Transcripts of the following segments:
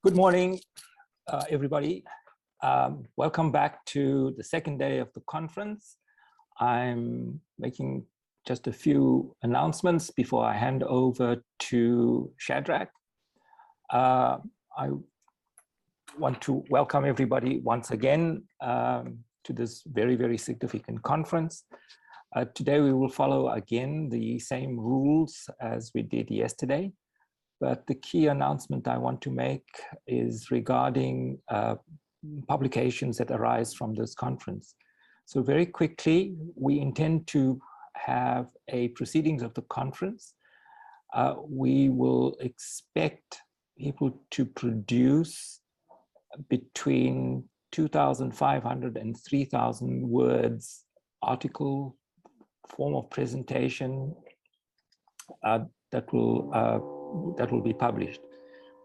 Good morning, everybody. Welcome back to the second day of the conference. I'm making just a few announcements before I hand over to Shadrach. I want to welcome everybody once again to this very, very significant conference. Today we will follow again the same rules as we did yesterday. But the key announcement I want to make is regarding publications that arise from this conference. So very quickly, we intend to have a proceedings of the conference. We will expect people to produce between 2,500 and 3,000 words, article, form of presentation that will be published.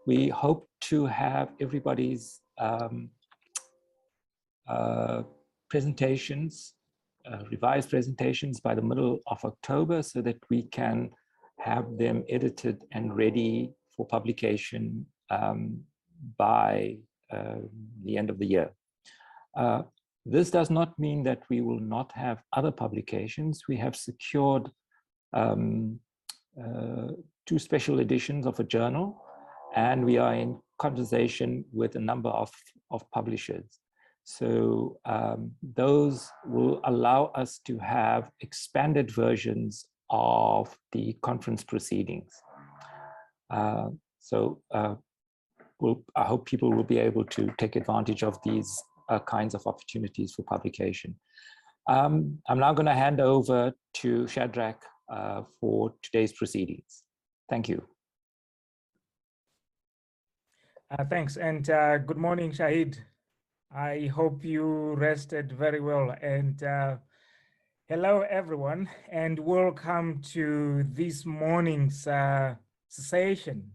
We hope to have everybody's presentations, revised presentations by the middle of October so that we can have them edited and ready for publication by the end of the year. This does not mean that we will not have other publications. We have secured 2 special editions of a journal, and we are in conversation with a number of publishers. So those will allow us to have expanded versions of the conference proceedings. I hope people will be able to take advantage of these kinds of opportunities for publication. I'm now going to hand over to Shadrach for today's proceedings. Thank you. Thanks, and good morning, Shahid. I hope you rested very well. And hello, everyone, and welcome to this morning's session.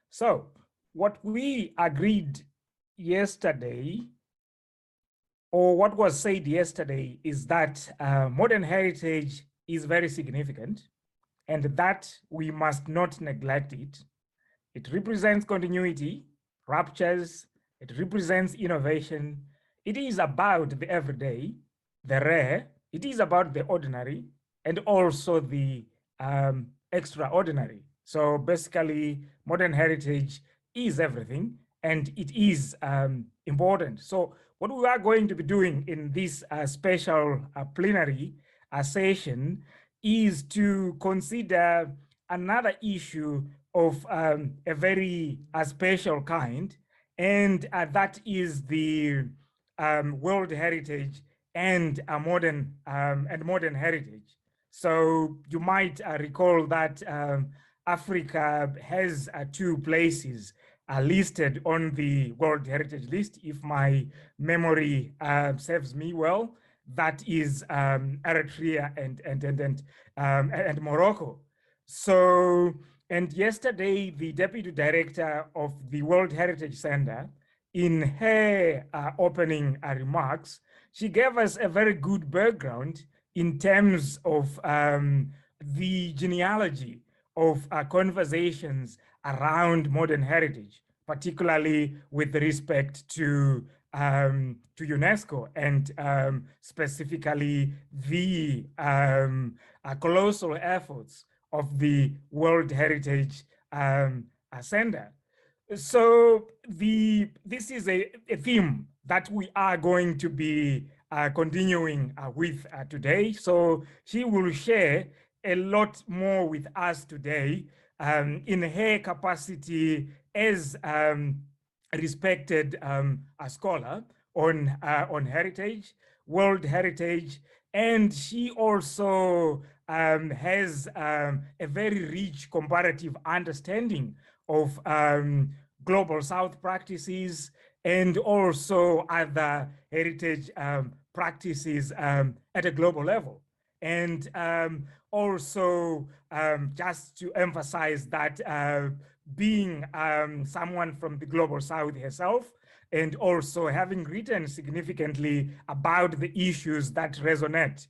So what we agreed yesterday, or what was said yesterday, is that modern heritage is very significant, and that we must not neglect it. It represents continuity, ruptures, it represents innovation. It is about the everyday, the rare, it is about the ordinary, and also the extraordinary. So basically, modern heritage is everything, and it is important. So what we are going to be doing in this special plenary session is to consider another issue of a very special kind, and that is the World Heritage and modern heritage. So you might recall that Africa has 2 places listed on the World Heritage list, if my memory serves me well. That is Eritrea and Morocco. So, and yesterday, the Deputy Director of the World Heritage Center, in her opening remarks, she gave us a very good background in terms of the genealogy of conversations around modern heritage, particularly with respect to UNESCO and specifically the colossal efforts of the World Heritage Center. So this is a theme that we are going to be continuing with today. So she will share a lot more with us today in her capacity as respected a scholar on heritage, world heritage, and she also has a very rich comparative understanding of global South practices and also other heritage practices at a global level. And also just to emphasize that being someone from the global South herself, and also having written significantly about the issues that resonate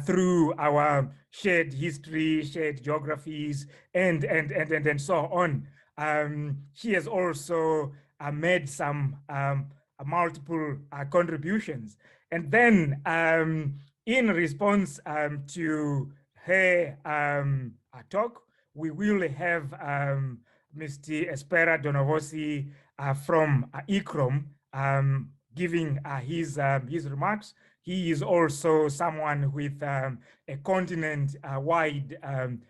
through our shared history, shared geographies, and so on. She has also made some multiple contributions. And then in response to her talk, we will have Mr. Espéra Donouvossi from ICCROM giving his remarks. He is also someone with a continent-wide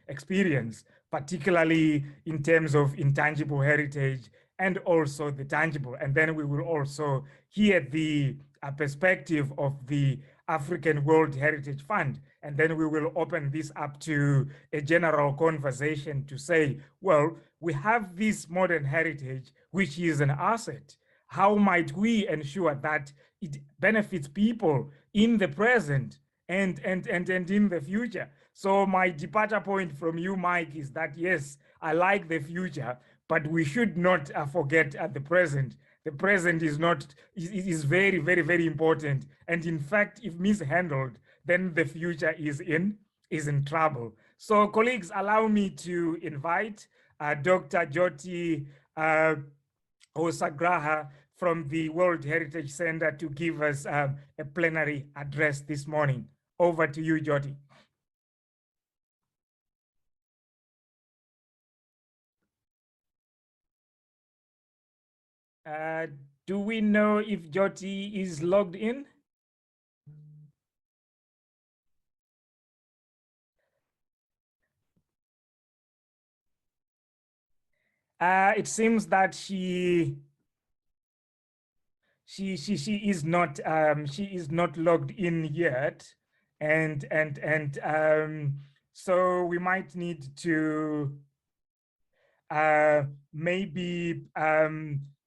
experience, particularly in terms of intangible heritage and also the tangible. And then we will also hear the perspective of the African World Heritage Fund. And then we will open this up to a general conversation to say, well, we have this modern heritage, which is an asset. How might we ensure that it benefits people in the present and in the future? So my departure point from you, Mike, is that yes, I like the future, but we should not forget the present. The present is very, very, very important. And in fact, if mishandled, then the future is in trouble. So colleagues, allow me to invite Dr. Jyoti Hosagrahar from the World Heritage Center to give us a plenary address this morning. Over to you, Jyoti. Do we know if Jyoti is logged in? It seems that she is not logged in yet, and so we might need to maybe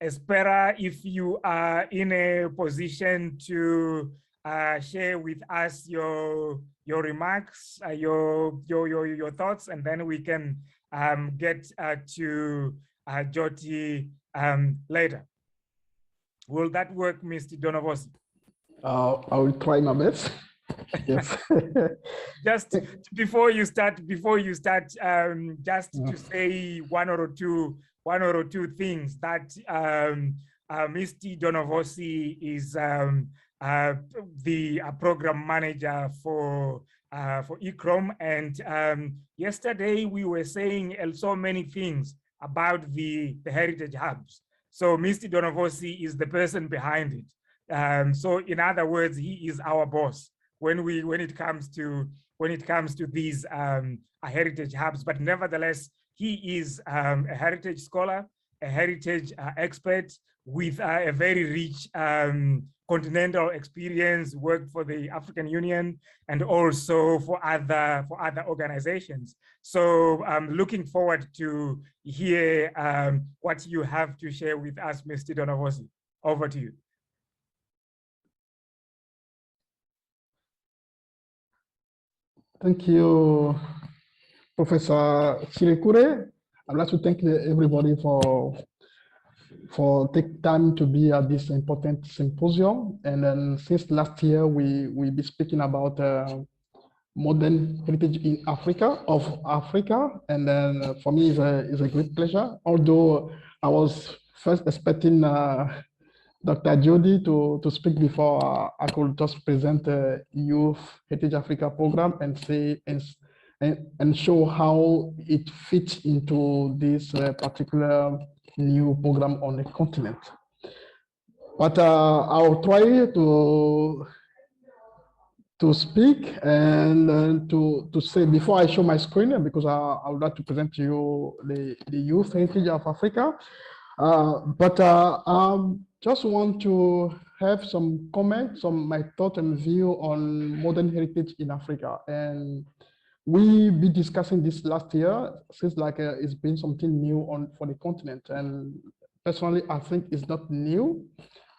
Espéra, if you are in a position to share with us your remarks, your thoughts, and then we can get to Jyoti later. Will that work, Mr. Donouvossi? I will try my best. Yes. Just before you start, just to say one or two things that Mr. Donouvossi is the program manager for ICCROM, and yesterday we were saying so many things about the heritage hubs. So Mr. Donouvossi is the person behind it. So in other words, he is our boss when it comes to these heritage hubs. But nevertheless, he is a heritage scholar, a heritage expert with a very rich continental experience, worked for the African Union and also for other organizations. So I'm looking forward to hear what you have to share with us, Mr. Donouvossi. Over to you. Thank you, Professor Chilekure. I'd like to thank everybody for taking time to be at this important symposium. And then since last year, we'll be speaking about modern heritage in Africa, And then for me, it's a great pleasure. Although I was first expecting Dr. Jyoti to speak before I could just present the U50 Africa program and say and show how it fits into this particular new program on the continent. But I'll try to speak and to say before I show my screen, because I would like to present to you the youth heritage of Africa. But just want to have some comments on my thought and view on modern heritage in Africa. And we be discussing this last year, since like it's been something new for the continent. And personally, I think it's not new.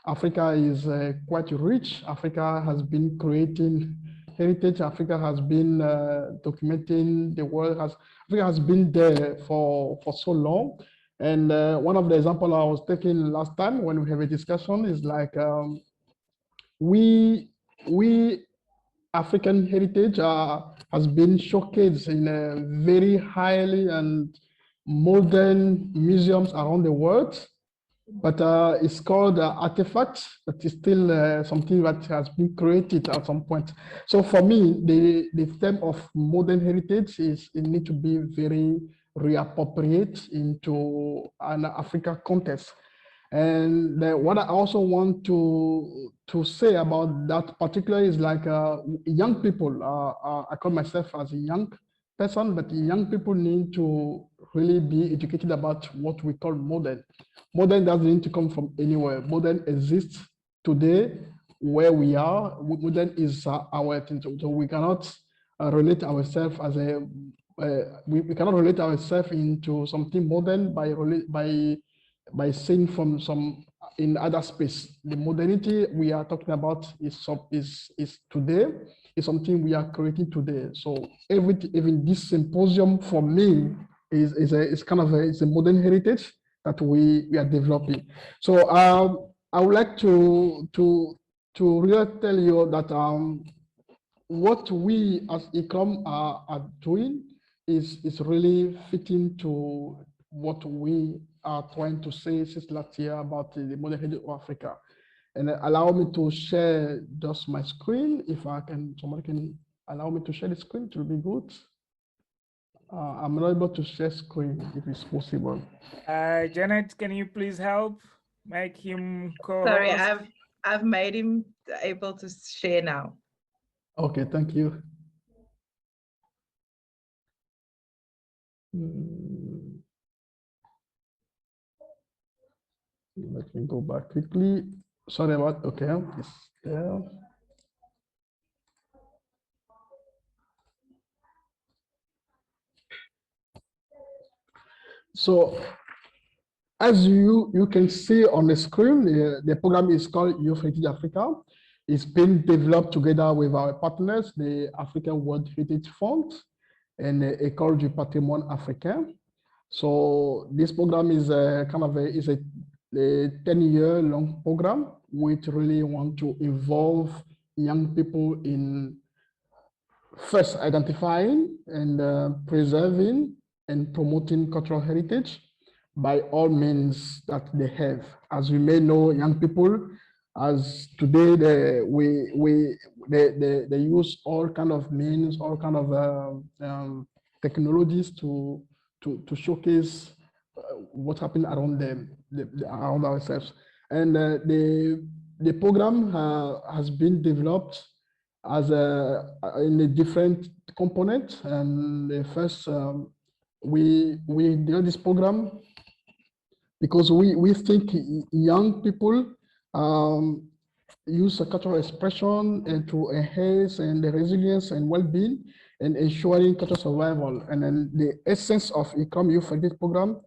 Africa is quite rich. Africa has been creating heritage. Africa has been documenting the world. Africa has been there for so long. And one of the examples I was taking last time when we have a discussion is like we African heritage has been showcased in very highly and modern museums around the world. but it's called artifact, but it's still something that has been created at some point. So for me, the theme of modern heritage is it need to be very reappropriate into an Africa context. And what I also want to say about that particular is like young people. I call myself as a young person, but young people need to really be educated about what we call modern. Modern doesn't need to come from anywhere. Modern exists today where we are. Modern is our thing. So we cannot relate ourselves as a we cannot relate ourselves into something modern by saying from some in other space. The modernity we are talking about is today, is something we are creating today. So even this symposium for me is kind of it's a modern heritage that we are developing. So I would like to really tell you that what we as ICCROM are doing is really fitting to what we are trying to say since last year about the Modernity of Africa. And allow me to share just my screen. If I can, somebody can allow me to share the screen, it will be good. I'm not able to share screen if it's possible. Janet, can you please help make him co-host? Sorry, I've made him able to share now. Okay, thank you. Let me go back quickly. Sorry about, okay, it's there. So as you can see on the screen, the program is called U50 Africa. It's been developed together with our partners, the African World Heritage Fund and École du Patrimoine Africain. So this program is a 10-year long program, which really want to involve young people in first identifying and preserving and promoting cultural heritage by all means that they have. As we may know, young people, as today they use all kind of means, all kind of technologies to showcase what happened around them, around ourselves. And the program has been developed as in a different component. And the first, we did this program because we think young people use a cultural expression and to enhance and the resilience and well-being and ensuring cultural survival. And then the essence of ICCROM Youth Heritage Program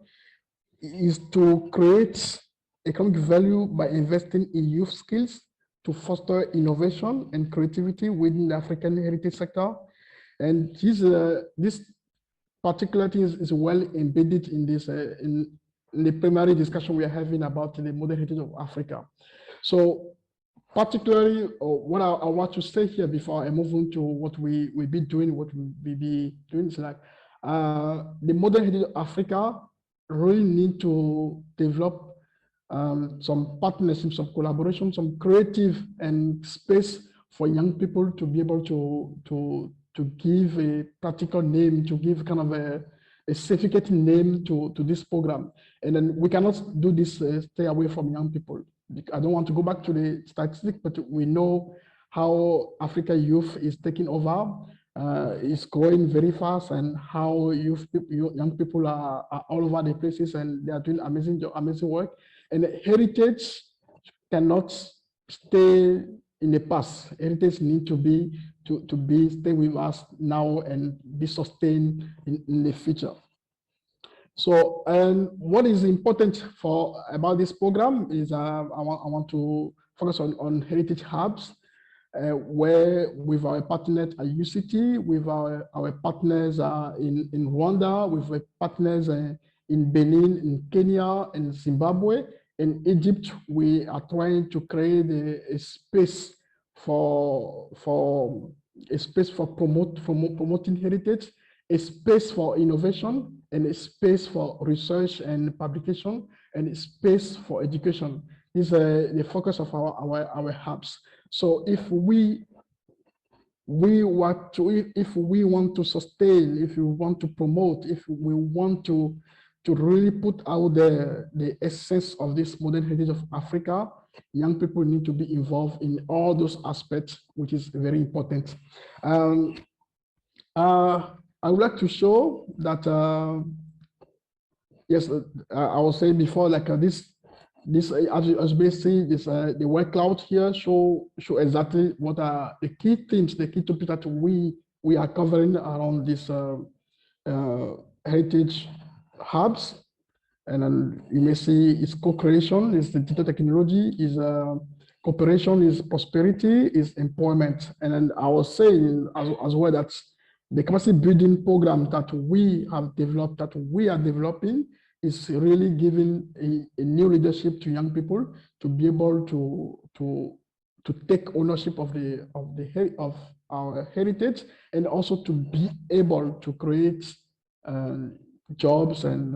is to create economic value by investing in youth skills to foster innovation and creativity within the African heritage sector. And this particular thing is well embedded in this in the primary discussion we are having about the modern heritage of Africa. So particularly what I want to say here before I move on to what we'll be doing, is like the modern heritage of Africa really need to develop some partnerships, some collaboration, some creative and space for young people to be able to give a practical name, to give kind of a certificate name to this program. And then we cannot do this stay away from young people. I don't want to go back to the statistics, but we know how Africa youth is taking over. It's growing very fast, and how young people are all over the places, and they are doing amazing work. And heritage cannot stay in the past. Heritage need to stay with us now and be sustained in the future. So, and what is important about this program is I want to focus on heritage hubs, where with our partners at UCT, with our partners in Rwanda, with our partners in Benin, in Kenya, in Zimbabwe, in Egypt, we are trying to create a space for promoting heritage a space for innovation, and a space for research and publication, and a space for education. This is the focus of our hubs. So if we want to sustain, if we want to promote, if we want to really put out the essence of this modern heritage of Africa, young people need to be involved in all those aspects, which is very important. I would like to show that, yes, I was saying before, like this, as we see, the white cloud here show exactly what are the key themes, the key topics that we are covering around this heritage hubs. And then you may see it's co-creation, is the digital technology, is cooperation, is prosperity, is employment. And then I was saying as well that the capacity building program that we have developed, that we are developing, is really giving a new leadership to young people to be able to take ownership of our heritage, and also to be able to create jobs and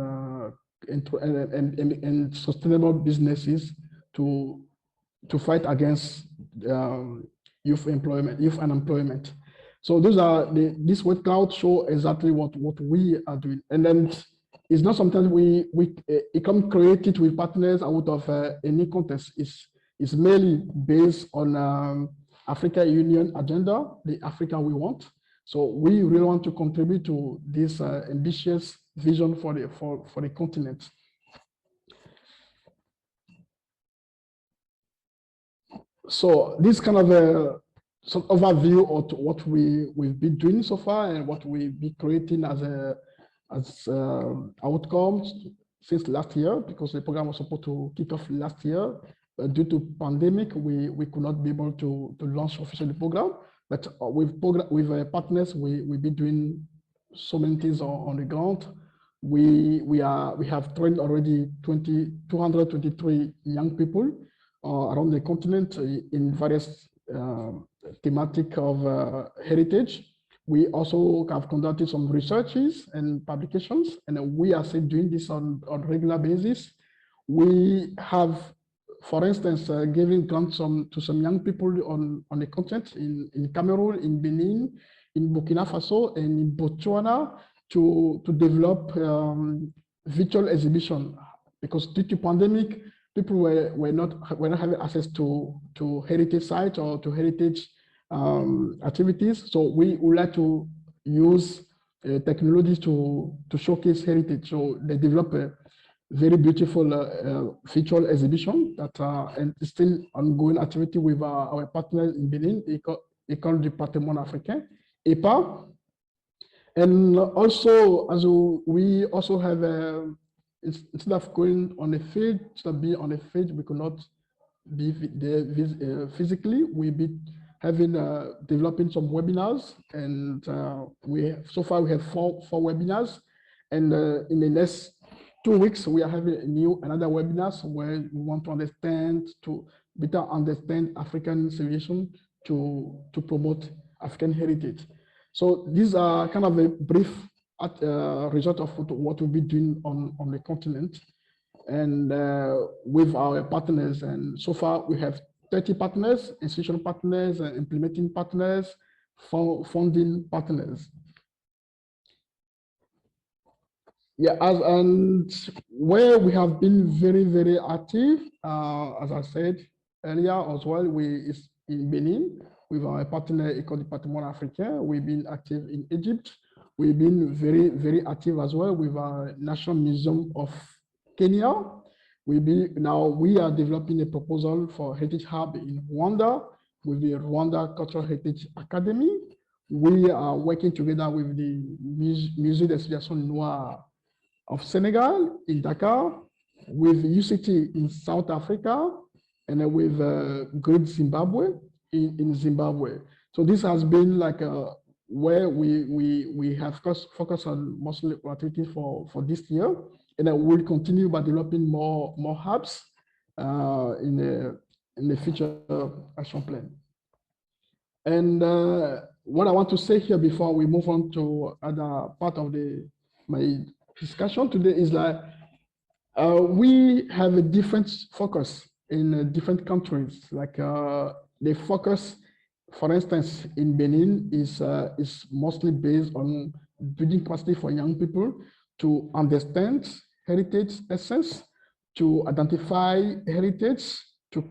sustainable businesses to fight against youth unemployment. So those are this word cloud show exactly what we are doing. And then it's not sometimes we can create it with partners out of any contest. It's mainly based on Africa Union agenda, the Africa we want. So we really want to contribute to this ambitious vision for the continent. So this kind of a sort of overview of what we've been doing so far and what we've been creating as outcomes since last year, because the program was supposed to kick off last year. Due to pandemic, we could not be able to launch officially the program. But with partners, we've been doing so many things on the ground. We have trained already 223 young people around the continent in various thematic of heritage. We also have conducted some researches and publications, and we are still doing this on a regular basis. We have, for instance, giving grants to some young people on the continent in Cameroon, in Benin, in Burkina Faso, and in Botswana to develop virtual exhibition, because due to pandemic, people were not having access to heritage sites or to heritage activities. So we would like to use technologies to showcase heritage. So they develop a very beautiful virtual exhibition that and still ongoing activity with our partners in Benin, École du Patrimoine Africain, EPA. And also, as we also have, instead of going on a field, instead of being on a field, we could not be there physically. We'll be having developing some webinars, and so far we have four webinars, and in the next 2 weeks we are having another webinars where we want to better understand African civilization to promote African heritage. So these are kind of a brief result of what we'll be doing on the continent and with our partners. And so far we have 30 partners, institutional partners, implementing partners, funding partners. Yeah, and where we have been very, very active, as I said earlier as well, is in Benin with our partner École du Patrimoine Africain. We've been active in Egypt. We've been very, very active as well with our National Museum of Kenya. Now we are developing a proposal for Heritage Hub in Rwanda with the Rwanda Cultural Heritage Academy. We are working together with the Musée d'Exposition Noire of Senegal in Dakar, with UCT in South Africa, and with Great Zimbabwe in Zimbabwe. So this has been like where we have focused on mostly activities for this year, and I will continue by developing more hubs in the future action plan. And what I want to say here before we move on to other part of my discussion today is that we have a different focus in different countries. Like the focus, for instance, in Benin is mostly based on building capacity for young people to understand heritage essence, to identify heritage, to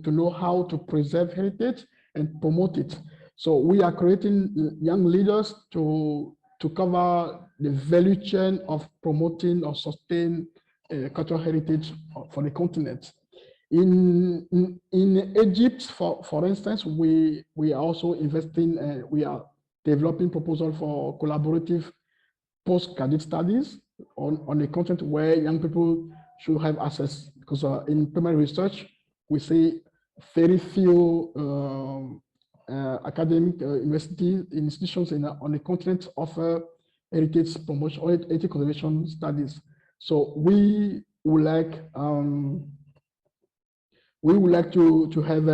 know how to preserve heritage and promote it. So we are creating young leaders to cover the value chain of promoting or sustain cultural heritage for the continent. In Egypt, for instance, we are also investing, we are developing proposal for collaborative postgraduate studies on a content where young people should have access, because in primary research, we see very few academic institutions on the continent offer heritage promotion or heritage conservation studies. So we would like to have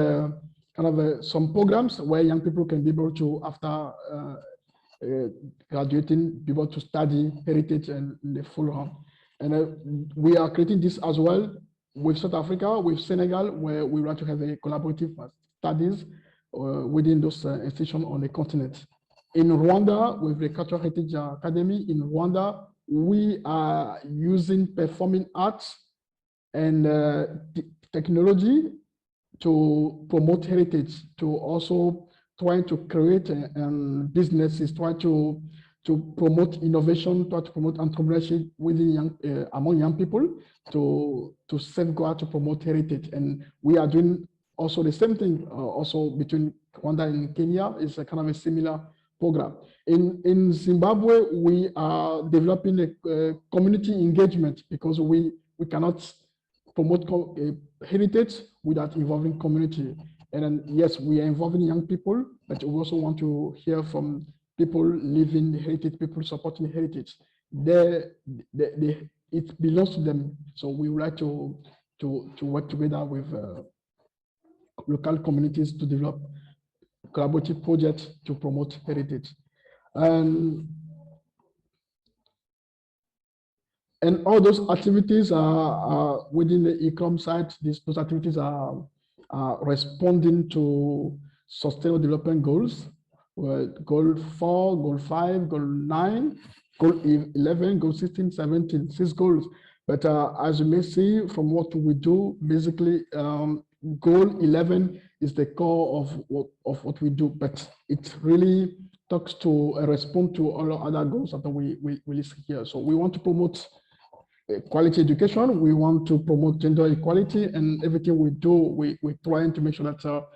some programs where young people can be able to, after graduating, be able to study heritage and the full run. And we are creating this as well with South Africa, with Senegal, where we want to have a collaborative studies within those institutions on the continent. In Rwanda, with the Cultural Heritage Academy in Rwanda, we are using performing arts and technology to promote heritage, to also trying to create businesses, try to promote innovation, try to promote entrepreneurship within among young people, to safeguard, to promote heritage. And we are doing also the same thing also between Rwanda and Kenya. Is a kind of a similar program. In Zimbabwe, we are developing a community engagement, because we cannot promote heritage without involving community. And then, yes, we are involving young people, but we also want to hear from people living heritage, people supporting heritage. It belongs to them. So we would like to work together with local communities to develop collaborative projects to promote heritage. And all those activities are within the ICCROM site. Those activities are responding to Sustainable Development Goals, Goal 4, Goal 5, Goal 9, Goal 11, Goal 16, 17, 6 goals. But as you may see from what we do, basically, Goal 11 is the core of what we do, but it really talks to respond to all other goals that we list here. So we want to promote quality education. We want to promote gender equality, and everything we do, we're trying to make sure that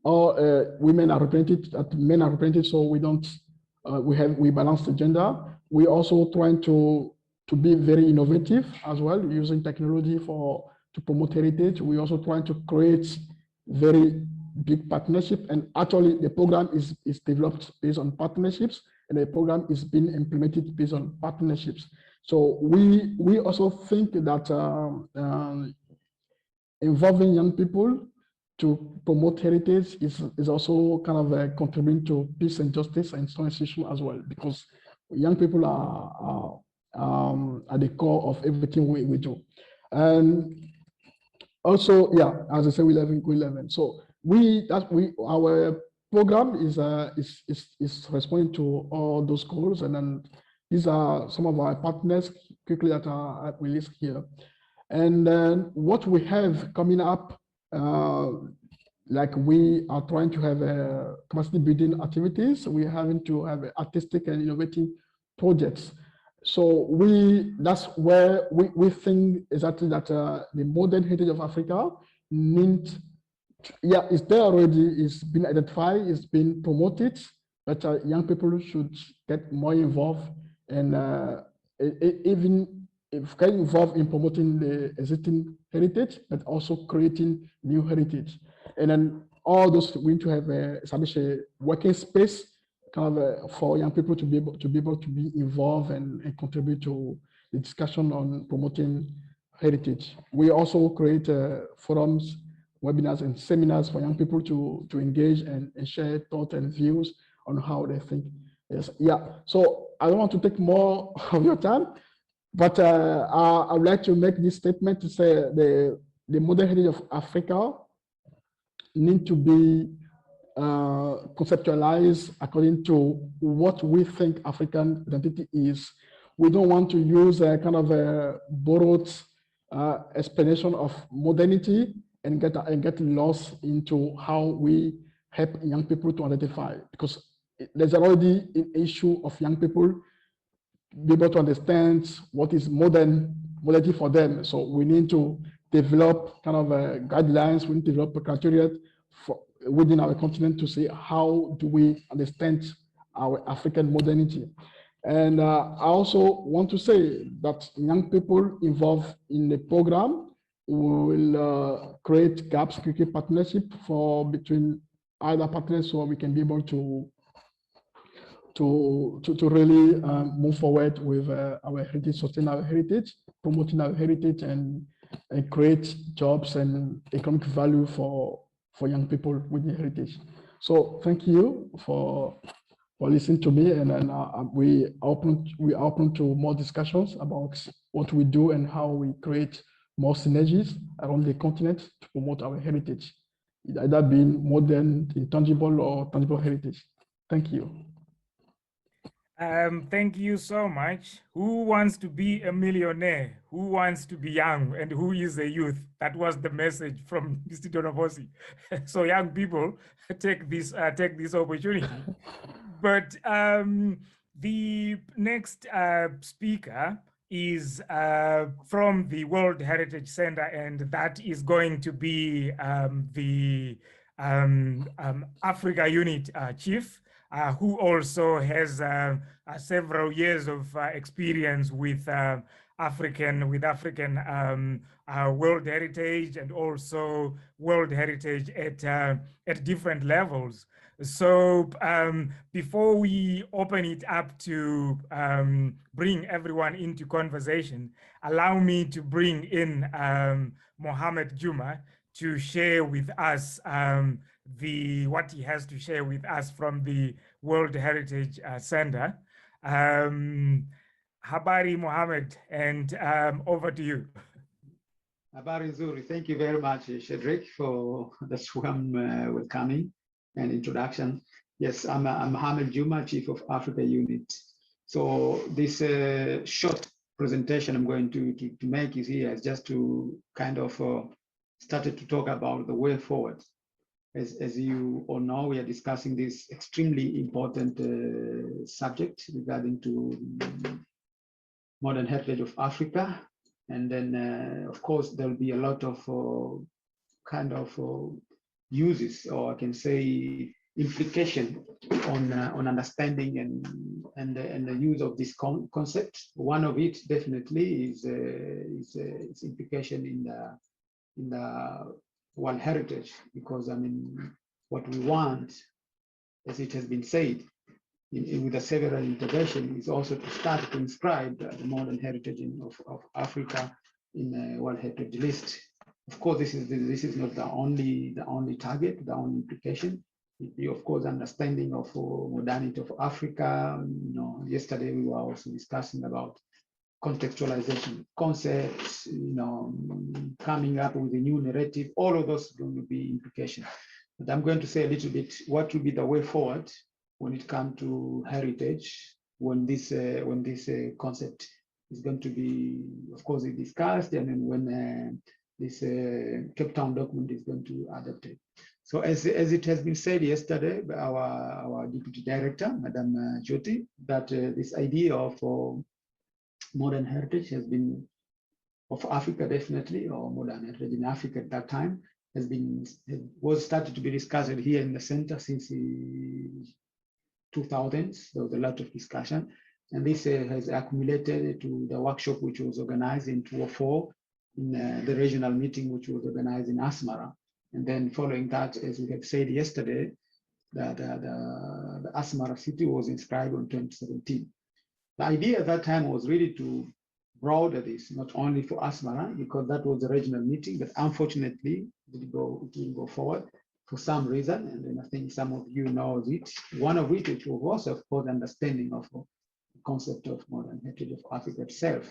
all women are represented, that men are represented, so we don't we balance the gender. We also trying to be very innovative as well, using technology to promote heritage. We also trying to create very big partnership, and actually the program is developed based on partnerships, and the program is being implemented based on partnerships. So we also think that involving young people to promote heritage is also kind of contributing to peace and justice and institution as well, because young people are at the core of everything we do. And also, yeah, as I said, we live in Goal 11. So our program is responding to all those goals, and then these are some of our partners quickly that are we list here. And then what we have coming up, like we are trying to have capacity building activities. We're having to have artistic and innovative projects. So that's where we think exactly that the modern heritage of Africa needs, yeah, it's there already, it's been identified, it's been promoted, but young people should get more involved, and even if get involved in promoting the existing heritage, but also creating new heritage. And then all those, we need to have establish a working space kind of for young people to be able to be involved and contribute to the discussion on promoting heritage. We also create forums webinars and seminars for young people to engage and share thoughts and views on how they think. Yes, yeah. So I don't want to take more of your time, but I would like to make this statement to say the modern heritage of Africa need to be conceptualized according to what we think African identity is. We don't want to use a kind of a borrowed explanation of modernity and get lost into how we help young people to identify, because there's already an issue of young people be able to understand what is modernity for them. So we need to develop kind of guidelines. We need to develop a criteria for within our continent to say how do we understand our African modernity. And I also want to say that young people involved in the program will create gaps, create partnership between other partners, so we can be able to really move forward with our heritage, sustain our heritage, promoting our heritage, and create jobs and economic value for young people with the heritage. So thank you for listening to me, and then we are open to more discussions about what we do and how we create more synergies around the continent to promote our heritage, either being modern, intangible, or tangible heritage. Thank you. Thank you so much. Who wants to be a millionaire? Who wants to be young? And who is a youth? That was the message from Mr. Donouvossi. So young people, take this opportunity. But the next speaker is from the World Heritage Center, and that is going to be the Africa Unit Chief, who also has several years of experience with African World Heritage, and also World Heritage at different levels. So before we open it up to bring everyone into conversation, allow me to bring in Mohamed Juma to share with us what he has to share with us from the World Heritage Center. Habari Mohamed, and over to you. Habari Nzuri. Thank you very much, Shedrick, for the warm welcoming and introduction. Yes, I'm Mohamed Juma, Chief of Africa Unit. So this short presentation I'm going to make is here is just to kind of started to talk about the way forward. As you all know, we are discussing this extremely important subject regarding to modern heritage of Africa. And then, of course, there'll be a lot of kind of uses, or I can say implication on understanding and the use of this concept. One of it definitely is its implication in the World Heritage, because I mean, what we want, as it has been said, with the several interventions, is also to start to inscribe the modern heritage of Africa in the World Heritage List. Of course, this is not the only target, the only implication. Of course, understanding of modernity of Africa. You know, yesterday we were also discussing about contextualization concepts, you know, coming up with a new narrative. All of those are going to be implications. But I'm going to say a little bit what will be the way forward when it comes to heritage, when this concept is going to be, of course, discussed, and then when this Cape Town document is going to adopt it. So as it has been said yesterday by our Deputy Director, Madam Jyoti, that this idea of modern heritage has been, of Africa definitely, or modern heritage in Africa at that time, was started to be discussed here in the center since the 2000s. There was a lot of discussion, and this has accumulated to the workshop which was organized in 2004, in the regional meeting which was organized in Asmara. And then following that, as we have said yesterday, the Asmara city was inscribed in 2017. The idea at that time was really to broader this, not only for Asmara, because that was a regional meeting, but unfortunately, it didn't go forward for some reason. And then I think some of you know it. One of which was also, of course, understanding of the concept of modern heritage of Africa itself.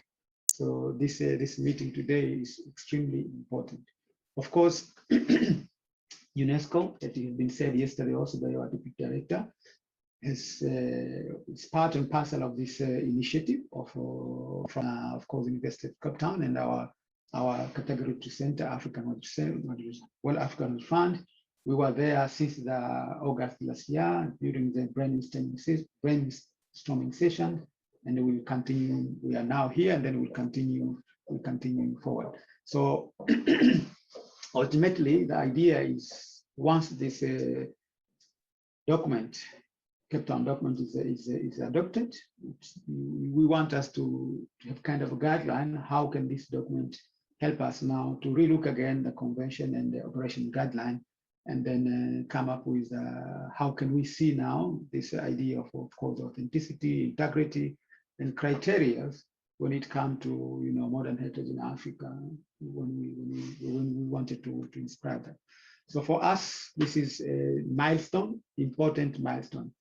So this meeting today is extremely important. Of course, UNESCO, that has been said yesterday also by our deputy director, is part and parcel of this initiative from of course, University of Cape Town and our category to center, African World African Fund. We were there since the August last year during the brainstorming session, and we will continue. We are now here, and then we'll continue forward. So ultimately, the idea is once this document, Cape Town document is adopted, we want us to have kind of a guideline. How can this document help us now to relook again the convention and the operation guideline, and then come up with how can we see now this idea of course, authenticity, integrity, and criteria when it comes to modern heritage in Africa, when we wanted to inscribe that. So for us, this is a milestone, important milestone.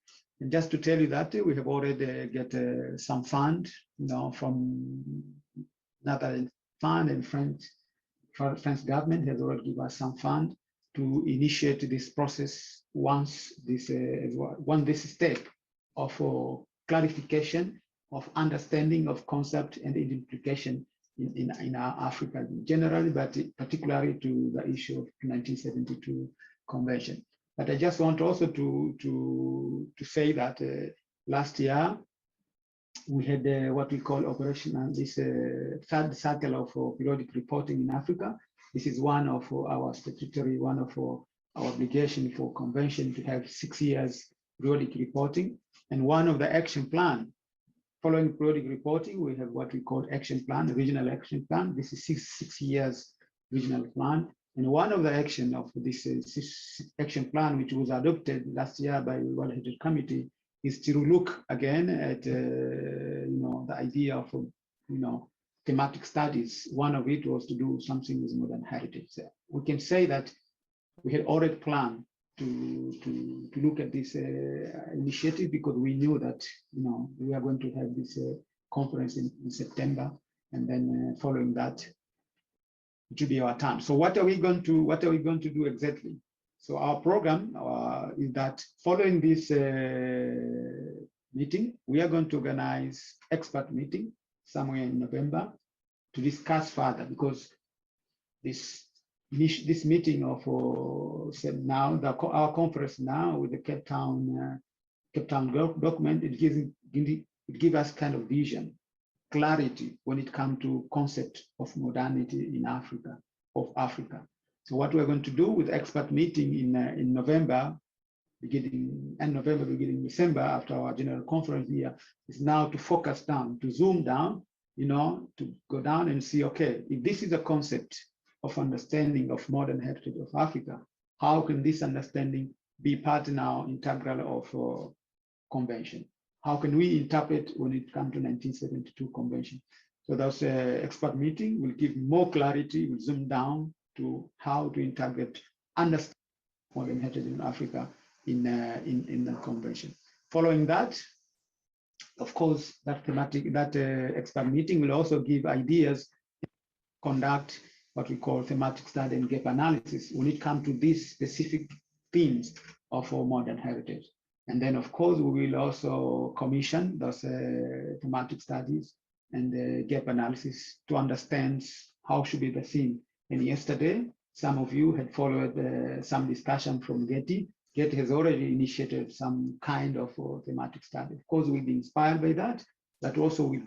And just to tell you that we have already get some fund, from Netherlands fund, and French government has already given us some fund to initiate this process once this step of clarification, of understanding of concept and implication in our Africa generally, but particularly to the issue of 1972 convention. But I just want also to say that last year we had what we call operation, this third cycle of periodic reporting in Africa. This is one of our statutory, one of our obligation for convention to have 6 years periodic reporting. And one of the action plan, following periodic reporting, we have what we call action plan, the regional action plan. This is six years regional plan. And one of the action of this action plan, which was adopted last year by the World Heritage Committee, is to look again at the idea of thematic studies. One of it was to do something with modern heritage. We can say that we had already planned to look at this initiative, because we knew that we are going to have this conference in September, and then following that, it will be our time. So what are we going to do exactly? So our program is that following this meeting, we are going to organize expert meeting somewhere in November to discuss further, because this meeting of now our conference now with the Cape Town document, it gives us kind of vision, clarity when it comes to concept of modernity in Africa, of Africa. So what we're going to do with expert meeting in November, beginning December, after our general conference here, is now to focus down, to zoom down, to go down and see, okay, if this is a concept of understanding of modern heritage of Africa, how can this understanding be part now integral of convention? How can we interpret when it comes to 1972 convention? So that's an expert meeting will give more clarity, will zoom down to how to integrate, understand modern heritage in Africa in the convention. Following that, of course, that expert meeting will also give ideas, conduct what we call thematic study and gap analysis when it comes to these specific themes of our modern heritage. And then, of course, we will also commission those thematic studies and gap analysis to understand how should be the theme. And yesterday, some of you had followed some discussion from Jyoti. Jyoti has already initiated some kind of thematic study. Of course, we'll be inspired by that, but also we'll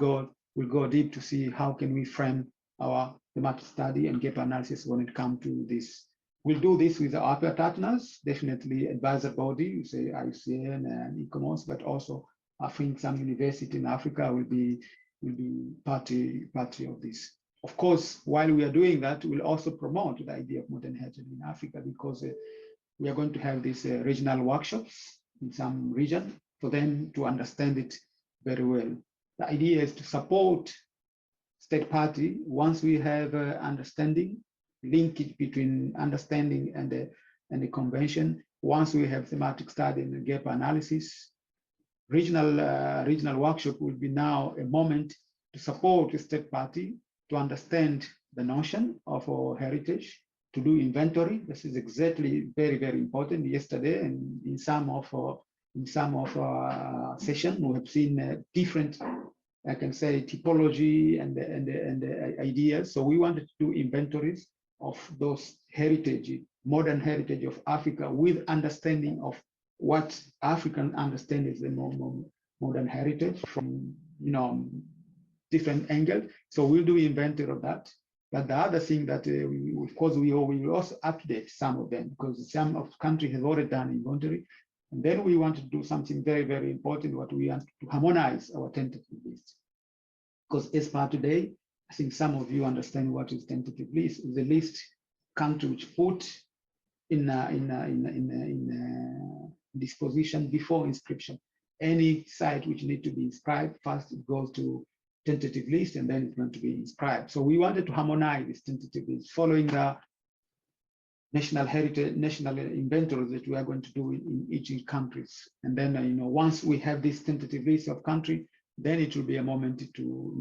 go deep to see how can we frame our thematic study and gap analysis when it comes to this. We'll do this with our partners, definitely advisor body, say ICCROM and ICCROM, but also I think some university in Africa will be party of this. Of course, while we are doing that, we'll also promote the idea of modern heritage in Africa, because we are going to have these regional workshops in some region for them to understand it very well. The idea is to support state party, once we have understanding, linkage between understanding and the convention, once we have thematic study and gap analysis, regional workshop will be now a moment to support the state party to understand the notion of our heritage, to do inventory. This is exactly very, very important. Yesterday, and in some of our sessions, we have seen different, I can say, typology and the ideas. So we wanted to do inventories of those heritage, modern heritage of Africa, with understanding of what African understand is the modern heritage from different angles. So we'll do inventory of that. But the other thing that of course we will also update some of them, because some of countries have already done inventory. And then we want to do something very, very important, what we want to harmonize our tentative list. Because Espéra today, I think some of you understand what is tentative list. The list country which put in disposition before inscription. Any site which need to be inscribed, first it goes to tentative list and then it's going to be inscribed. So we wanted to harmonize this tentative list following the national heritage, national inventories that we are going to do in each countries. And then, once we have this tentative list of country, then it will be a moment to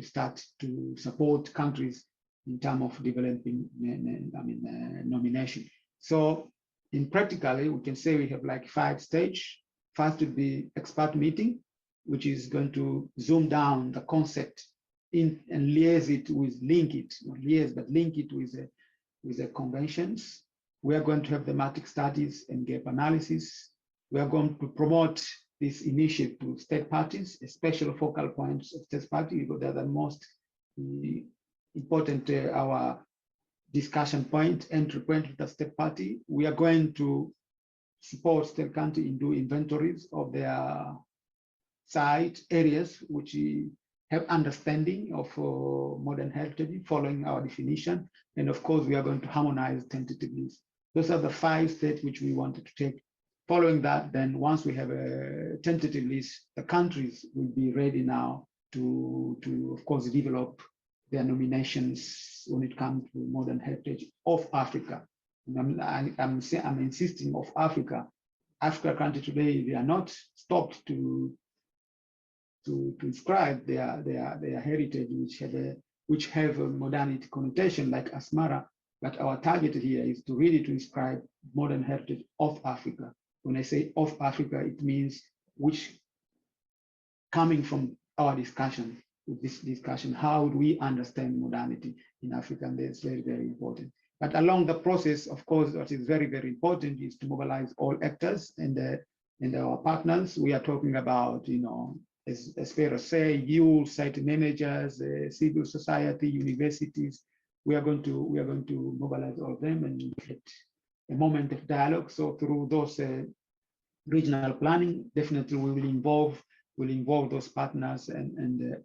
start to support countries in terms of developing, nomination. So in practically, we can say we have like 5 stages. First would be expert meeting, which is going to zoom down the concept and liaise it with, link it with the conventions. We are going to have thematic studies and gap analysis. We are going to promote this initiative to state parties, especially focal points of state parties, because they are the most important, our discussion point, entry point with the state party. We are going to support state country in doing inventories of their site areas which have understanding of modern heritage following our definition. And of course, we are going to harmonize tentative lists. Those are the 5 steps which we wanted to take. Following that, then once we have a tentative list, the countries will be ready now to of course, develop their nominations when it comes to modern heritage of Africa. And I'm insisting of Africa. Africa country today, they are not stopped to inscribe their heritage, which have a modernity connotation like Asmara. But our target here is to really to inscribe modern heritage of Africa. When I say of Africa, it means which coming from our discussion, with this discussion, how do we understand modernity in Africa? And that's very, very important. But along the process, of course, what is very, very important is to mobilize all actors and our partners. We are talking about, as Espéra say, youth, site managers, civil society, universities. We are going to mobilize all of them and get a moment of dialogue. So through those regional planning, definitely we will involve those partners and the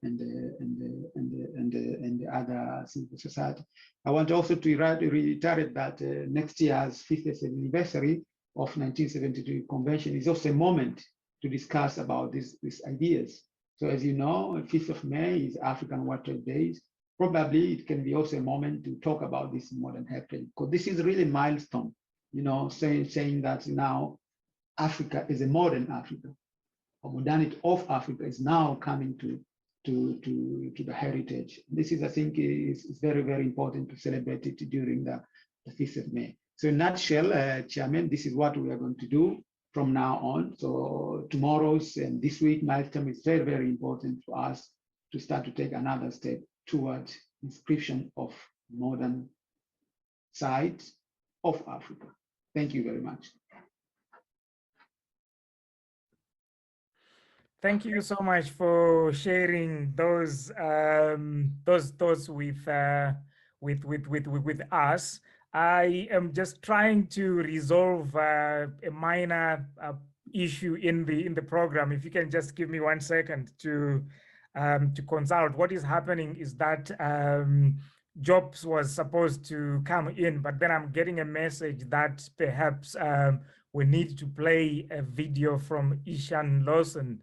other civil society. I want also to reiterate that next year's 50th anniversary of 1972 convention is also a moment to discuss about these ideas. So as you know, 5th of May is African Water Days. Probably it can be also a moment to talk about this modern heritage, because this is really a milestone, saying that now Africa is a modern Africa. Or modernity of Africa is now coming to the heritage. This is, I think, is very, very important to celebrate it during the 5th of May. So in a nutshell, Chairman, this is what we are going to do from now on. So tomorrow's and this week milestone is very, very important for us to start to take another step towards inscription of modern sites of Africa. Thank you very much. Thank you so much for sharing those thoughts with us. I am just trying to resolve a minor issue in the program. If you can just give me 1 second to consult. What is happening is that Jobs was supposed to come in, but then I'm getting a message that perhaps we need to play a video from Ishan Lawson.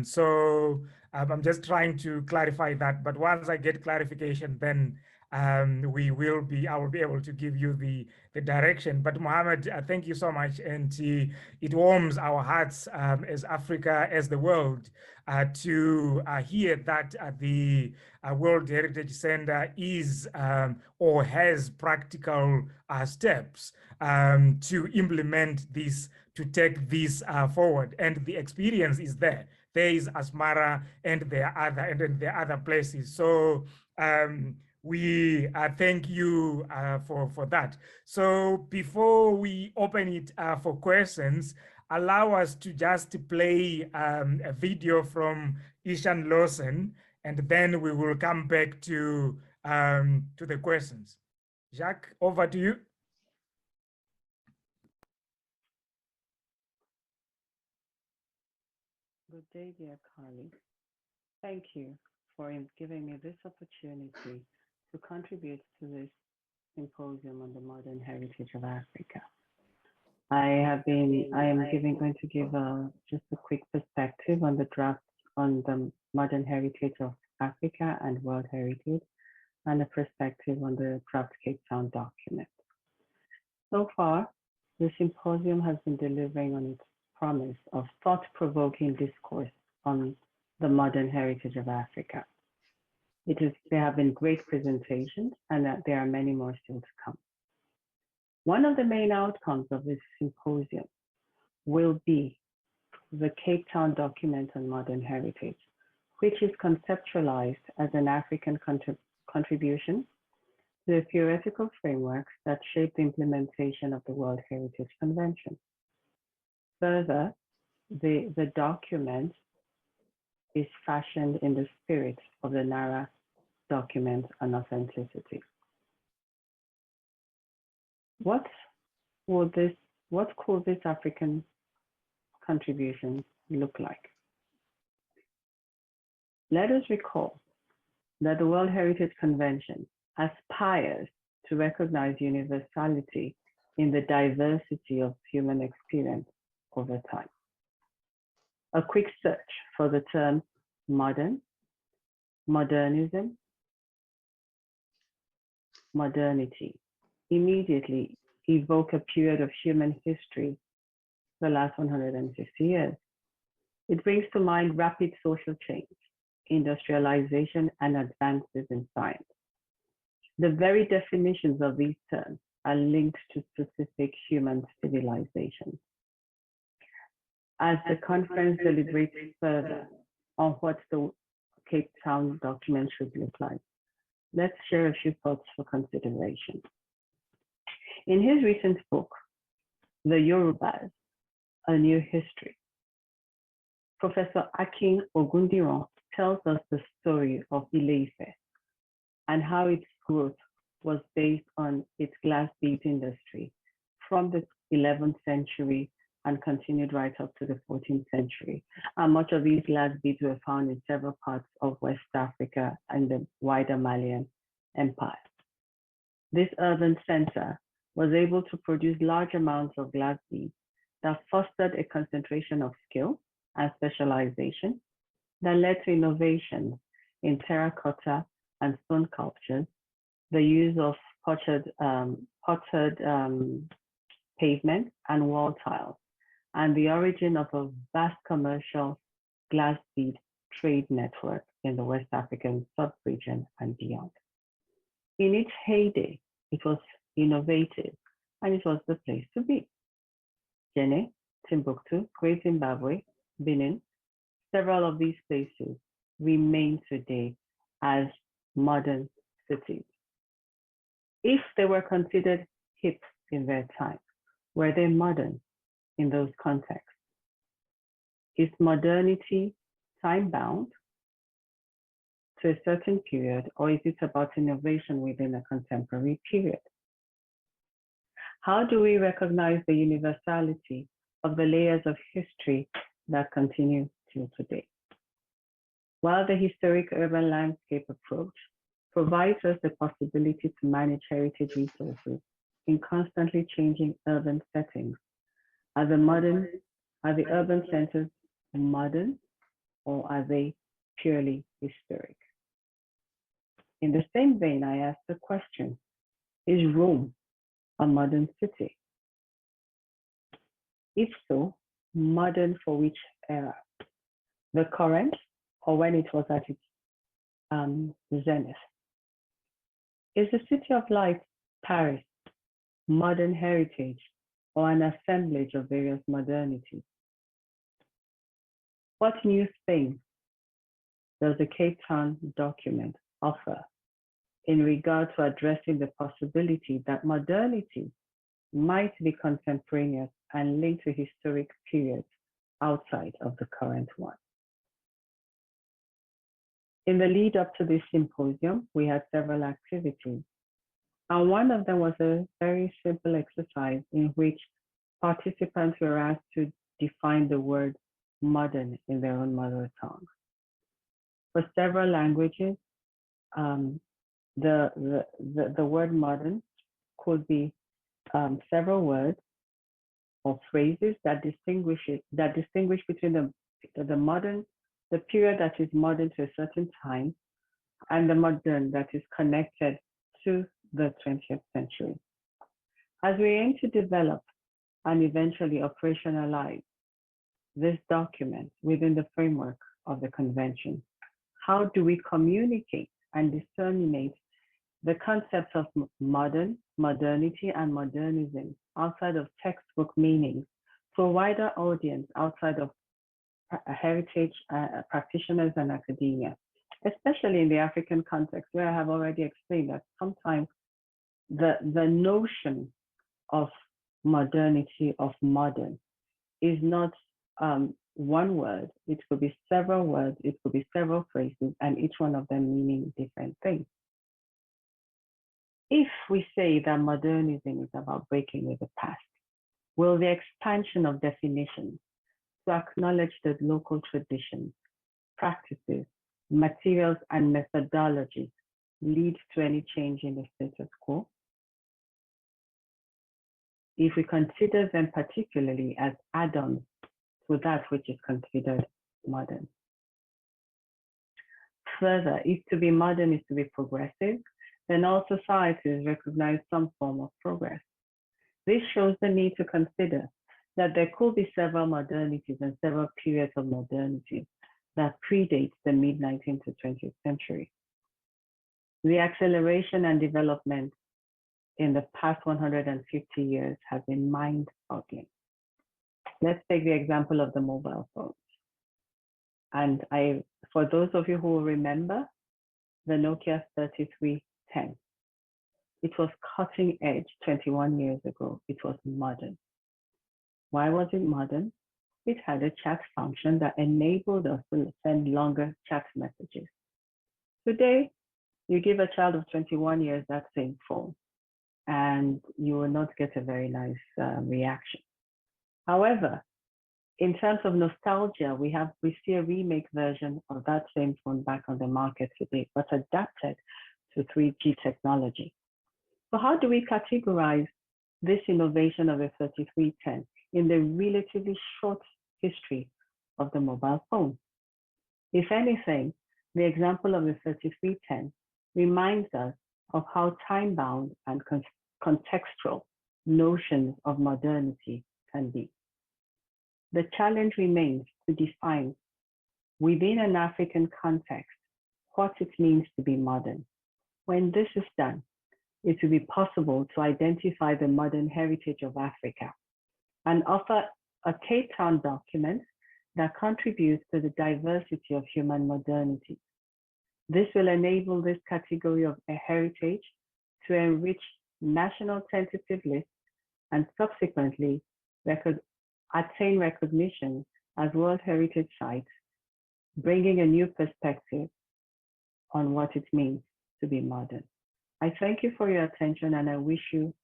So I'm just trying to clarify that, but once I get clarification, then I will be able to give you the direction. But Mohammed, thank you so much. And it warms our hearts as Africa, as the world, to hear that the World Heritage Center is or has practical steps to implement this, to take this forward. And the experience is there. There is Asmara and there are other places. So we thank you for that. So before we open it for questions, allow us to just play a video from Ishan Lawson, and then we will come back to the questions. Jacques, over to you. Good day, dear colleagues. Thank you for giving me this opportunity to contribute to this symposium on the modern heritage of Africa. I am going to give just a quick perspective on the draft on the modern heritage of Africa and world heritage, and a perspective on the draft Cape Town document. So far, the symposium has been delivering on its promise of thought-provoking discourse on the modern heritage of Africa. There have been great presentations, and that there are many more still to come. One of the main outcomes of this symposium will be the Cape Town document on modern heritage, which is conceptualized as an African contribution to the theoretical frameworks that shape the implementation of the World Heritage Convention. Further, the document is fashioned in the spirit of the NARA document on authenticity. What could this African contribution look like? Let us recall that the World Heritage Convention aspires to recognize universality in the diversity of human experience over time. A quick search for the terms modern, modernism, modernity immediately evoke a period of human history, the last 150 years. It brings to mind rapid social change, industrialization, and advances in science. The very definitions of these terms are linked to specific human civilizations. As the conference deliberates further on what the Cape Town document should look like, let's share a few thoughts for consideration. In his recent book, The Yorubas, A New History, Professor Akin Ogundiran tells us the story of Ile-Ife and how its growth was based on its glass bead industry from the 11th century and continued right up to the 14th century. And much of these glass beads were found in several parts of West Africa and the wider Malian Empire. This urban center was able to produce large amounts of glass beads that fostered a concentration of skill and specialization that led to innovations in terracotta and stone sculptures, the use of pottered pavement and wall tiles, and the origin of a vast commercial glass bead trade network in the West African sub-region and beyond. In its heyday, it was innovative and it was the place to be. Guinea, Timbuktu, Great Zimbabwe, Benin, several of these places remain today as modern cities. If they were considered hip in their time, were they modern in those contexts? Is modernity time-bound to a certain period, or is it about innovation within a contemporary period? How do we recognize the universality of the layers of history that continue till today? While the historic urban landscape approach provides us the possibility to manage heritage resources in constantly changing urban settings, are the urban centers modern, or are they purely historic. In the same vein, I asked the question, is Rome a modern city? If so, modern for which era? The current, or when it was at its zenith? Is the city of light, Paris, modern heritage, or an assemblage of various modernities? What new thing does the Cape Town document offer in regard to addressing the possibility that modernity might be contemporaneous and linked to historic periods outside of the current one? In the lead up to this symposium, we had several activities. And one of them was a very simple exercise in which participants were asked to define the word modern in their own mother tongue. For several languages, the word modern could be several words or phrases that distinguish between the period that is modern to a certain time and the modern that is connected to the 20th century. As we aim to develop and eventually operationalize this document within the framework of the convention, how do we communicate and disseminate the concepts of modern, modernity, and modernism outside of textbook meanings to a wider audience outside of heritage practitioners and academia, especially in the African context, where I have already explained that sometimes the notion of modernity, of modern, is not one word. It could be several words, it could be several phrases, and each one of them meaning different things. If we say that modernism is about breaking with the past, will the expansion of definitions to acknowledge the local traditions, practices, materials, and methodologies lead to any change in the status quo? If we consider them particularly as add-ons to that which is considered modern. Further, if to be modern is to be progressive, then all societies recognize some form of progress. This shows the need to consider that there could be several modernities and several periods of modernity that predate the mid-19th to 20th century. The acceleration and development in the past 150 years has been mind-boggling. Let's take the example of the mobile phones. And for those of you who will remember, the Nokia 3310. It was cutting edge 21 years ago. It was modern. Why was it modern? It had a chat function that enabled us to send longer chat messages. Today, you give a child of 21 years that same phone, and you will not get a very nice reaction. However, in terms of nostalgia, we see a remake version of that same phone back on the market today, but adapted to 3G technology. So how do we categorize this innovation of a 3310 in the relatively short history of the mobile phone? If anything, the example of the 3310 reminds us of how time-bound and contextual notions of modernity can be. The challenge remains to define within an African context what it means to be modern. When this is done, it will be possible to identify the modern heritage of Africa and offer a Cape Town document that contributes to the diversity of human modernity. This will enable this category of a heritage to enrich national tentative lists and subsequently attain recognition as World Heritage Sites, bringing a new perspective on what it means to be modern. I thank you for your attention, and I wish you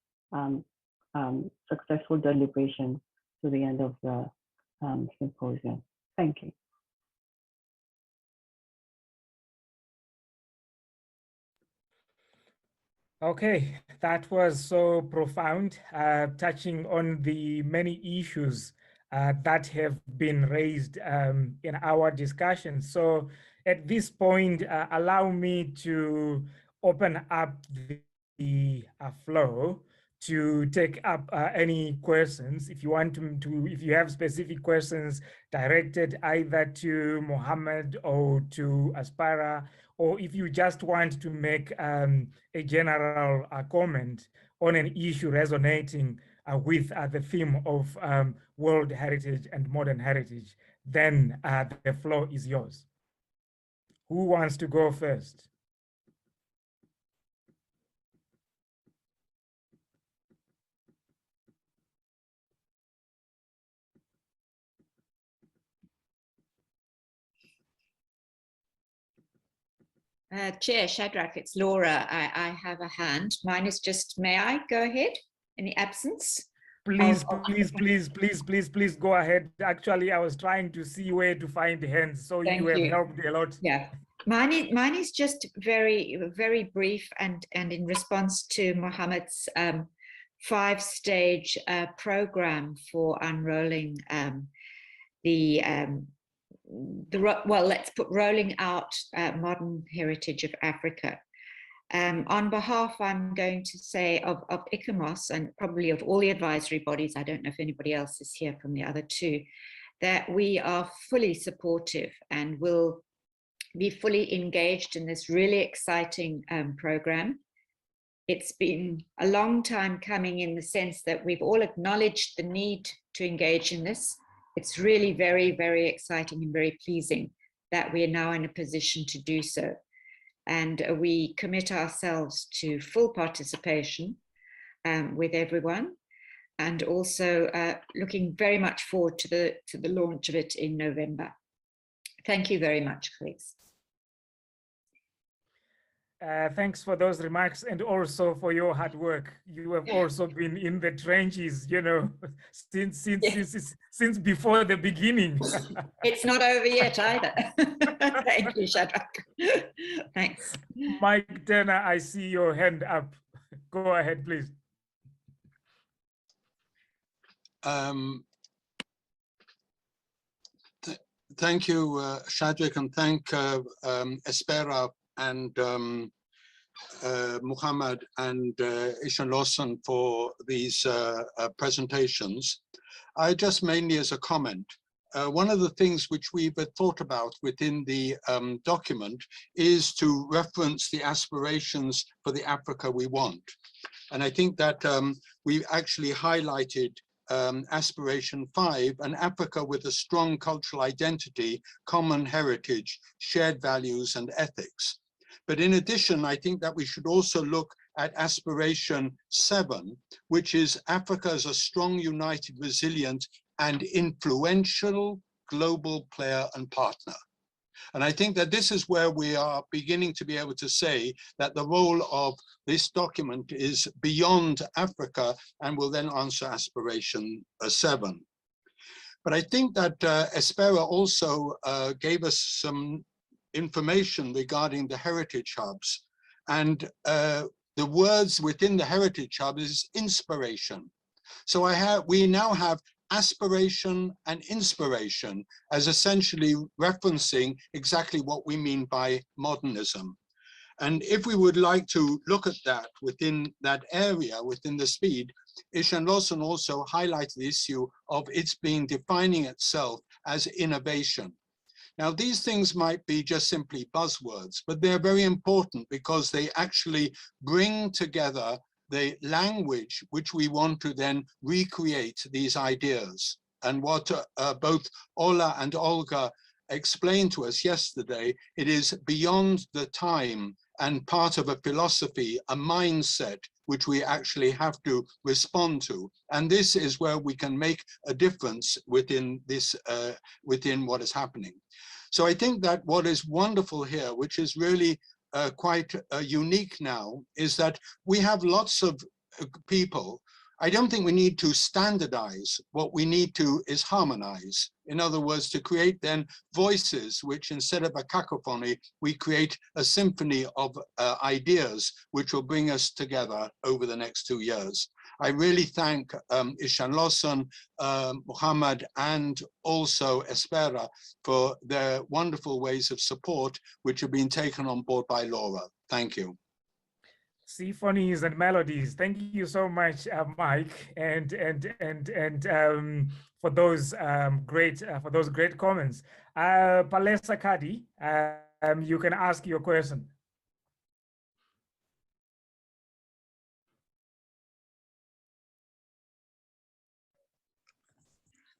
successful deliberation to the end of the symposium. Thank you. Okay, that was so profound, touching on the many issues that have been raised in our discussion. So at this point, allow me to open up the floor to take up any questions. If you want if you have specific questions directed either to Mohammed or to Espéra, or if you just want to make a general comment on an issue resonating with the theme of World Heritage and Modern Heritage, then the floor is yours. Who wants to go first? Chair Shadrach, it's Laura. I have a hand. Mine is just, may I go ahead in the absence? Please, please go ahead. Actually, I was trying to see where to find the hands, so you have helped a lot. Yeah, mine is just very brief and in response to Mohammed's 5-stage program for unrolling let's put rolling out modern heritage of Africa. On behalf, I'm going to say of ICCROM and probably of all the advisory bodies, I don't know if anybody else is here from the other two, that we are fully supportive and will be fully engaged in this really exciting program. It's been a long time coming in the sense that we've all acknowledged the need to engage in this. It's really very exciting and very pleasing that we are now in a position to do so. And we commit ourselves to full participation with everyone, and also looking very much forward to the launch of it in November. Thank you very much, colleagues. Thanks for those remarks and also for your hard work. You have also been in the trenches, you know, since before the beginning. It's not over yet either. Thank you, Shadrach. Thanks. Mike Turner, I see your hand up. Go ahead, please. Thank you, Shadrach, and thank Espéra and Muhammad and Ishan Lawson for these presentations. I just mainly as a comment, one of the things which we've thought about within the document is to reference the aspirations for the Africa we want. And I think that we actually highlighted aspiration 5, an Africa with a strong cultural identity, common heritage, shared values and ethics. But in addition, I think that we should also look at aspiration 7, which is Africa as a strong, united, resilient and influential global player and partner. And I think that this is where we are beginning to be able to say that the role of this document is beyond Africa and will then answer aspiration 7. But I think that Espéra also gave us some information regarding the heritage hubs, and the words within the heritage hub is inspiration. So we now have aspiration and inspiration as essentially referencing exactly what we mean by modernism. And if we would like to look at that within that area, within the speed, Ishan Lawson also highlighted the issue of its being defining itself as innovation. Now, these things might be just simply buzzwords, but they're very important because they actually bring together the language which we want to then recreate these ideas. And what both Ola and Olga explained to us yesterday, it is beyond the time and part of a philosophy, a mindset, which we actually have to respond to. And this is where we can make a difference within this, within what is happening. So I think that what is wonderful here, which is really quite unique now, is that we have lots of people. I don't think we need to standardize. What we need to is harmonize. In other words, to create then voices, which instead of a cacophony, we create a symphony of ideas, which will bring us together over the next 2 years. I really thank Ishan Lawson, Muhammad, and also Espéra for their wonderful ways of support, which have been taken on board by Laura. Thank you. Symphonies and melodies. Thank you so much, Mike, and for those great comments. Palesa Kadi, you can ask your question.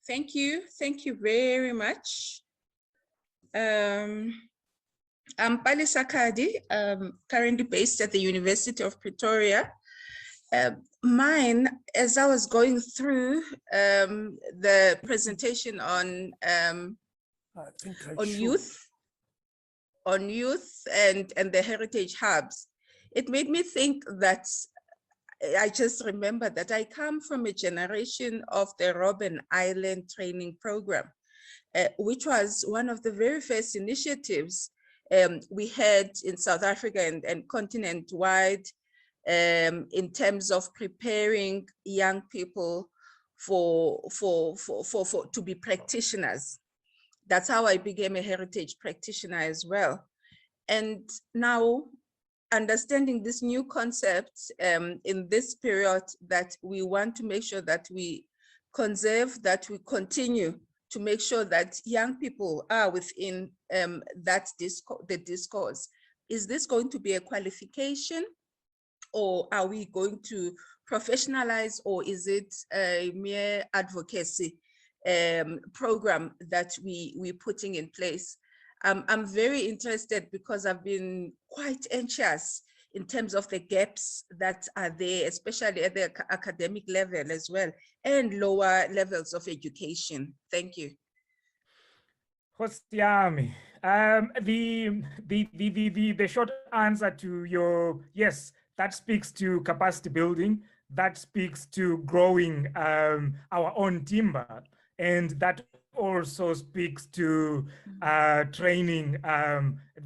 Thank you very much. I'm Palesa Kadi, currently based at the University of Pretoria. Mine, as I was going through the presentation on youth and the heritage hubs, it made me think that I just remember that I come from a generation of the Robben Island training program, which was one of the very first initiatives we had in South Africa and continent-wide in terms of preparing young people to be practitioners. That's how I became a heritage practitioner as well. And now, understanding this new concept in this period, that we want to make sure that we conserve, that we continue to make sure that young people are within the discourse. Is this going to be a qualification, or are we going to professionalize, or is it a mere advocacy program that we're putting in place? I'm very interested because I've been quite anxious in terms of the gaps that are there, especially at the academic level as well, and lower levels of education. Thank you. Hosiami, the short answer to your, yes, that speaks to capacity building, that speaks to growing our own timber, and that also speaks to training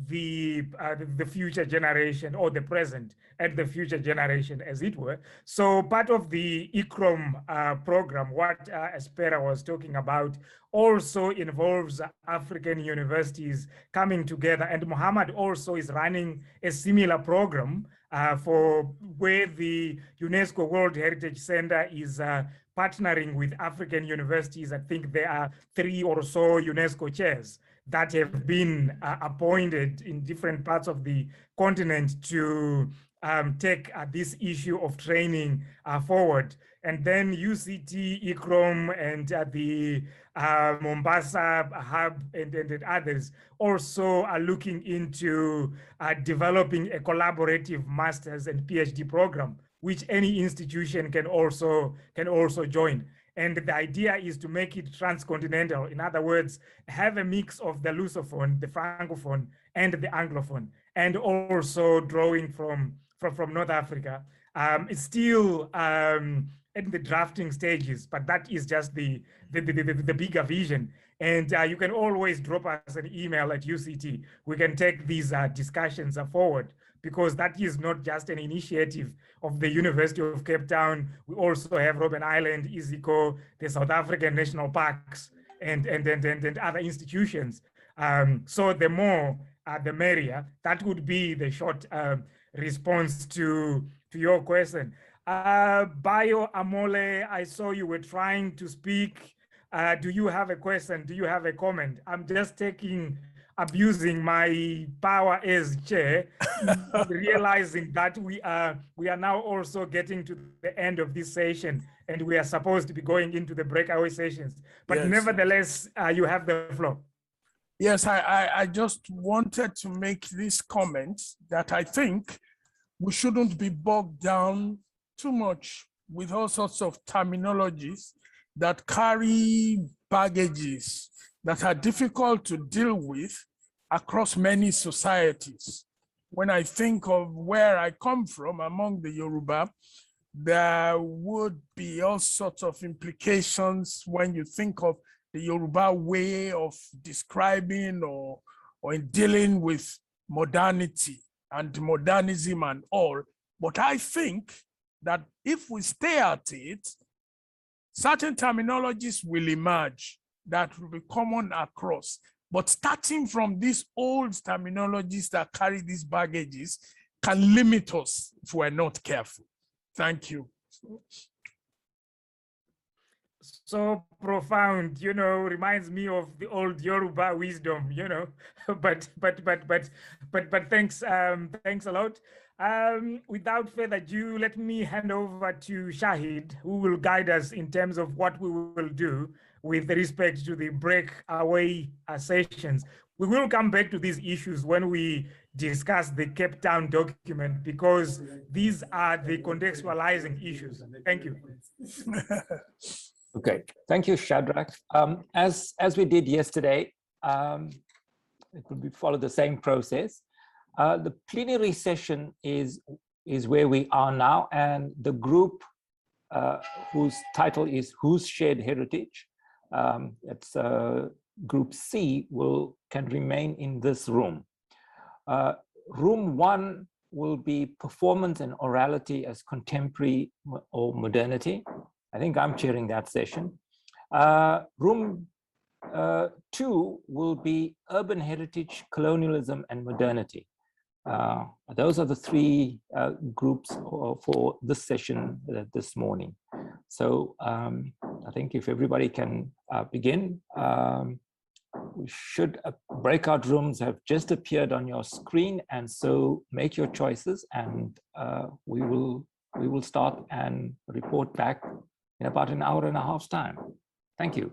the future generation, or the present and the future generation, as it were. So part of the ICCROM program, what Espéra was talking about, also involves African universities coming together, and Muhammad also is running a similar program for where the UNESCO World Heritage Center is partnering with African universities. I think there are 3 or so UNESCO chairs that have been appointed in different parts of the continent to take this issue of training forward. And then UCT, ICCROM, and the Mombasa hub and others also are looking into developing a collaborative master's and PhD program, which any institution can also join. And the idea is to make it transcontinental. In other words, have a mix of the Lusophone, the Francophone, and the Anglophone, and also drawing from North Africa. It's still in the drafting stages, but that is just the bigger vision. And you can always drop us an email at UCT. We can take these discussions forward, because that is not just an initiative of the University of Cape Town. We also have Robben Island, ICCO, the South African National Parks, and other institutions. So the more, the merrier. That would be the short response to your question. Bayo Amole, I saw you were trying to speak. Do you have a question? Do you have a comment? I'm just abusing my power as chair, realizing that we are now also getting to the end of this session, and we are supposed to be going into the breakaway sessions. But yes, nevertheless, you have the floor. Yes, I just wanted to make this comment that I think we shouldn't be bogged down too much with all sorts of terminologies that carry baggages that are difficult to deal with across many societies. When I think of where I come from, among the Yoruba, there would be all sorts of implications when you think of the Yoruba way of describing or in dealing with modernity and modernism and all. But I think that if we stay at it, certain terminologies will emerge that will be common across. But starting from these old terminologies that carry these baggages can limit us if we're not careful. Thank you. So profound, you know, reminds me of the old Yoruba wisdom, you know, but thanks, thanks a lot. Without further ado, let me hand over to Shahid, who will guide us in terms of what we will do with respect to the breakaway sessions. We will come back to these issues when we discuss the Cape Town document, because these are the contextualizing issues. Thank you. Okay, thank you, Shadrach. As we did yesterday, it will follow the same process. The plenary session is where we are now, and the group whose title is Whose Shared Heritage, it's Group C, can remain in this room. Room 1 will be Performance and Orality as Contemporary or Modernity. I think I'm chairing that session. Room 2 will be Urban Heritage, Colonialism, and Modernity. Those are the three groups for this session this morning. So I think if everybody can begin, we should, breakout rooms have just appeared on your screen, and so make your choices, and we will start and report back in about an hour and a half's time. Thank you.